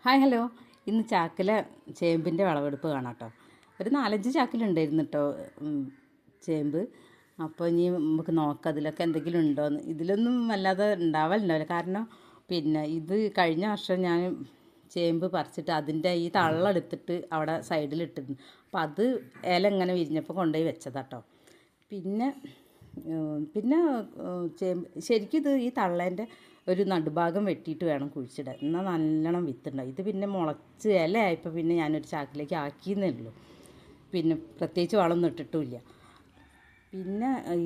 Hi hello. ഇന്ന് ചാക്കിലെ ചേമ്പിൻ്റെ വിളവെടുപ്പ് കാണാം കേട്ടോ. ഒരു 4-5 ചാക്കിലുണ്ടായിരുന്നു കേട്ടോ ചേമ്പ്. അപ്പോൾ ഇനി നമുക്ക് നോക്കാം അതിലൊക്കെ എന്തെങ്കിലും ഉണ്ടോയെന്ന്. ഇതിലൊന്നും വല്ലാതെ ഉണ്ടാവില്ല, കാരണം ഇത് കഴിഞ്ഞ വർഷം ഞാൻ ചേമ്പ് പറിച്ചിട്ട് അതിൻ്റെ ഈ തള്ളെടുത്തിട്ട് അവിടെ സൈഡിലിട്ടിരുന്നു. അപ്പോൾ അത് ഇല ഇങ്ങനെ വിരിഞ്ഞപ്പോൾ കൊണ്ടുപോയി വെച്ചതാട്ടോ. പിന്നെ പിന്നെ ചേമ്പ് ശരിക്കും ഇത് ഈ തള്ളേൻ്റെ ഒരു നടുഭാഗം വെട്ടിയിട്ട് വേണം കുഴിച്ചിടാൻ, എന്നാൽ നല്ലോണം വിത്തുണ്ടാവും. ഇത് പിന്നെ മുളച്ച് ഇലയായപ്പോൾ പിന്നെ ഞാനൊരു ചാക്കിലേക്ക് ആക്കിയെന്നേ ഉള്ളൂ. പിന്നെ പ്രത്യേകിച്ച് വളമൊന്നും ഇട്ടിട്ടുമില്ല. പിന്നെ ഈ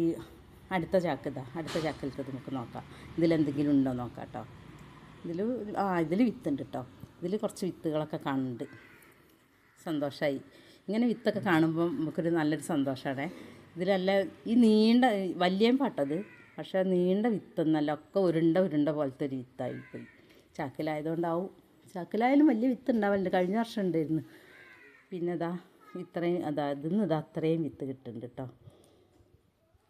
അടുത്ത ചാക്കിലത്തത് നമുക്ക് നോക്കാം, ഇതിലെന്തെങ്കിലും ഉണ്ടോ നോക്കാം കേട്ടോ. ഇതിൽ വിത്തുണ്ട് കേട്ടോ. ഇതിൽ കുറച്ച് വിത്തുകളൊക്കെ കാണുന്നുണ്ട്. സന്തോഷമായി. ഇങ്ങനെ വിത്തൊക്കെ കാണുമ്പം നമുക്കൊരു നല്ലൊരു സന്തോഷമാണ്. ഇതിലല്ല ഈ നീണ്ട വലിയ പാട്ടത്, പക്ഷേ നീണ്ട വിത്തൊന്നല്ല, ഒക്കെ ഉരുണ്ട പോലത്തെ ഒരു വിത്തായിപ്പോയി. ചാക്കിലായതുകൊണ്ടാവും. ചാക്കിലായാലും വലിയ വിത്ത് ഉണ്ടാവലുണ്ട്, കഴിഞ്ഞ വർഷം ഉണ്ടായിരുന്നു. പിന്നെ ഇത്രയും ഇതിന്ന് അത്രയും വിത്ത് കിട്ടുന്നുണ്ട് കേട്ടോ.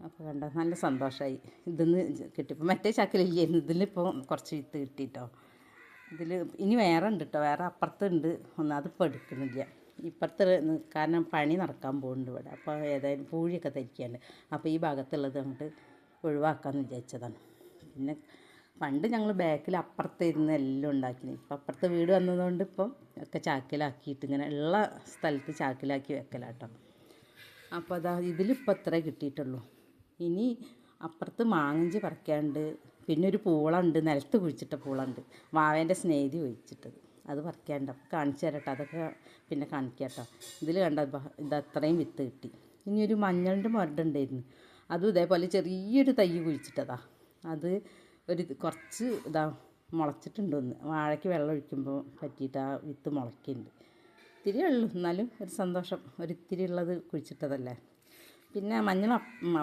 അപ്പോൾ കണ്ടോ, നല്ല സന്തോഷമായി ഇതിന്ന് കിട്ടിയപ്പോൾ. മറ്റേ ചാക്കിലില്ലായിരുന്നു, ഇതിലിപ്പോൾ കുറച്ച് വിത്ത് കിട്ടിയിട്ടോ. ഇതിൽ ഇനി വേറെ ഉണ്ട് കേട്ടോ, വേറെ അപ്പുറത്തുണ്ട് ഒന്ന്, അതിപ്പോൾ എടുക്കുന്നില്ല. ഇപ്പുറത്ത് കാരണം പണി നടക്കാൻ പോകുന്നുണ്ട് ഇവിടെ. അപ്പോൾ ഏതായാലും പൂഴിയൊക്കെ ധരിക്കാണ്ട്, അപ്പോൾ ഈ ഭാഗത്തുള്ളത് അങ്ങോട്ട് ഒഴിവാക്കാമെന്ന് വിചാരിച്ചതാണ്. പിന്നെ പണ്ട് ഞങ്ങൾ ബാക്കിൽ അപ്പുറത്തിരുന്ന് എല്ലാം ഉണ്ടാക്കിന്. ഇപ്പം അപ്പുറത്ത് വീട് വന്നതുകൊണ്ട് ഇപ്പം ഒക്കെ ചാക്കിലാക്കിയിട്ട് ഇങ്ങനെ ഉള്ള സ്ഥലത്ത് ചാക്കിലാക്കി വെക്കലാട്ടോ. അപ്പോൾ ഇതിലിപ്പോൾ ഇത്രേ കിട്ടിയിട്ടുള്ളൂ. ഇനി അപ്പുറത്ത് മാങ്ങഞ്ചി പറിക്കാണ്ട്, പിന്നെ ഒരു പൂളുണ്ട്, നിലത്ത് കുഴിച്ചിട്ട പൂളുണ്ട്, വാവേൻ്റെ സ്നേഹി ഒഴിച്ചിട്ടത്, അത് പറിക്കാണ്ട്. അപ്പോൾ കാണിച്ചു തരട്ടോ, അതൊക്കെ പിന്നെ കാണിക്കാം കേട്ടോ. ഇതിൽ കണ്ട ഇതത്രയും വിത്ത് കിട്ടി. ഇനി ഒരു മഞ്ഞളിൻ്റെ മരടുണ്ടായിരുന്നു, അതും ഇതേപോലെ ചെറിയൊരു തൈ കുഴിച്ചിട്ടതാ. അത് കുറച്ച് മുളച്ചിട്ടുണ്ടോന്ന്, വാഴയ്ക്ക് വെള്ളം ഒഴിക്കുമ്പോൾ പറ്റിയിട്ട് ആ വിത്ത് മുളയ്ക്കുന്നുണ്ട്. ഇത്തിരി ഉള്ളൂ, എന്നാലും ഒരു സന്തോഷം, ഒരിത്തിരി ഉള്ളത് കുഴിച്ചിട്ടതല്ലേ. പിന്നെ മഞ്ഞൾ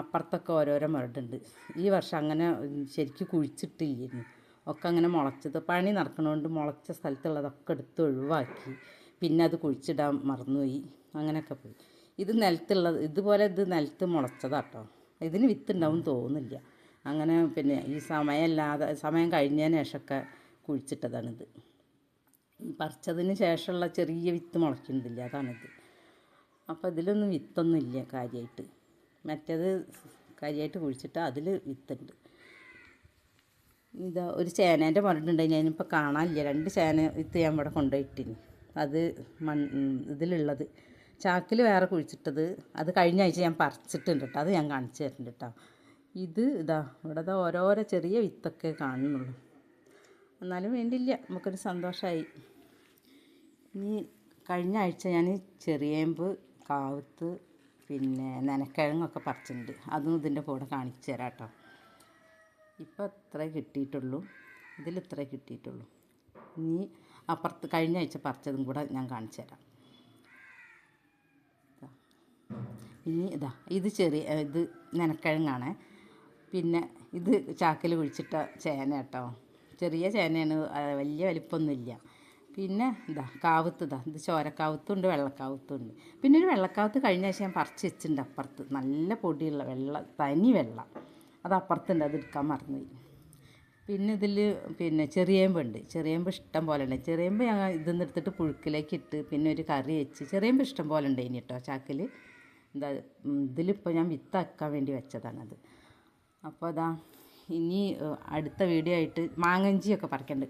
അപ്പുറത്തൊക്കെ ഓരോരോ മരടുണ്ട്. ഈ വർഷം അങ്ങനെ ശരിക്കും കുഴിച്ചിട്ടില്ലായിരുന്നു, ഒക്കെ അങ്ങനെ മുളച്ചത്. പണി നടക്കണോണ്ട് മുളച്ച സ്ഥലത്തുള്ളതൊക്കെ എടുത്ത് ഒഴിവാക്കി. പിന്നെ അത് കുഴിച്ചിടാൻ മറന്നുപോയി, അങ്ങനെയൊക്കെ പോയി. ഇത് നിലത്തുള്ളത്, ഇതുപോലെ ഇത് നിലത്ത് മുളച്ചതാട്ടോ. ഇതിന് വിത്തുണ്ടാവും തോന്നുന്നില്ല. അങ്ങനെ പിന്നെ ഈ സമയം കഴിഞ്ഞതിന് ശേഷമൊക്കെ കുഴിച്ചിട്ടതാണിത്. പറിച്ചതിന് ശേഷമുള്ള ചെറിയ വിത്ത് മുളയ്ക്കുന്നില്ല, അതാണിത്. അപ്പോൾ ഇതിലൊന്നും വിത്തൊന്നും ഇല്ല കാര്യമായിട്ട്. മറ്റേത് കാര്യമായിട്ട് കുഴിച്ചിട്ട് അതിൽ വിത്തുണ്ട്. ഒരു ചേനേൻ്റെ മരടുണ്ടായി, ഞാനിപ്പോൾ കാണാനില്ല. 2 ചേന വിത്ത് ഞാൻ ഇവിടെ കൊണ്ടുപോയിട്ടിന്. അത് ഇതിലുള്ളത് ചാക്കിൽ വേറെ കുഴിച്ചിട്ടത്, അത് കഴിഞ്ഞ ആഴ്ച ഞാൻ പറിച്ചിട്ടുണ്ട് കേട്ടോ, അത് ഞാൻ കാണിച്ചു തരുന്നുണ്ട് കേട്ടോ. ഇവിടെ ഓരോരോ ചെറിയ വിത്തൊക്കെ കാണുന്നുള്ളൂ, എന്നാലും വേണ്ടിയില്ല, നമുക്കൊരു സന്തോഷമായി. ഇനി കഴിഞ്ഞ ആഴ്ച ഞാൻ ചെറിയേമ്പ്, കാവത്ത്, പിന്നെ നനക്കിഴങ്ങൊക്കെ പറിച്ചിട്ടുണ്ട്, അതും ഇതിൻ്റെ കൂടെ കാണിച്ചു തരാം കേട്ടോ. ഇപ്പോൾ ഇത്രേ കിട്ടിയിട്ടുള്ളൂ, ഇതിലിത്രേ കിട്ടിയിട്ടുള്ളൂ. ഇനി അപ്പുറത്ത് കഴിഞ്ഞ ആഴ്ച പറിച്ചതും കൂടെ ഞാൻ കാണിച്ചു തരാം. ഇനി ഇത് ഇത് നനക്കിഴങ്ങാണ്. പിന്നെ ഇത് ചാക്കിൽ കുഴിച്ചിട്ട ചേന കേട്ടോ, ചെറിയ ചേനയാണ്, വലിയ വലിപ്പമൊന്നുമില്ല. പിന്നെ കാവത്ത്, ഇത് ചോരക്കാവത്തുണ്ട്, വെള്ളക്കാവത്തുണ്ട്. പിന്നെ ഒരു വെള്ളക്കാവത്ത് കഴിഞ്ഞ ആഴ്ച ഞാൻ പറിച്ച് വെച്ചിട്ടുണ്ട് അപ്പുറത്ത്, നല്ല പൊടിയുള്ള തനി വെള്ളം, അത് അപ്പുറത്തുണ്ട്, അത് എടുക്കാൻ മറന്നുപോയി. പിന്നെ ഇതിൽ ചെറിയേമ്പുണ്ട്, ചെറിയേമ്പ് ഇഷ്ടം പോലെ ഉണ്ട്. ചെറിയേമ്പ് ഞങ്ങൾ ഇതിൽ എടുത്തിട്ട് പുഴുക്കിലേക്ക് ഇട്ട് പിന്നെ ഒരു കറി വെച്ച്, ചെറിയേമ്പ് ഇഷ്ടം പോലെ ഉണ്ട് ഇനി കേട്ടോ ചാക്കിൽ. ഇതിലിപ്പോൾ ഞാൻ വിത്താക്കാൻ വേണ്ടി വെച്ചതാണത്. അപ്പോൾ ഇനി അടുത്ത വീഡിയോ ആയിട്ട് മാങ്ങഞ്ചിയൊക്കെ പറിക്കണ്ട്.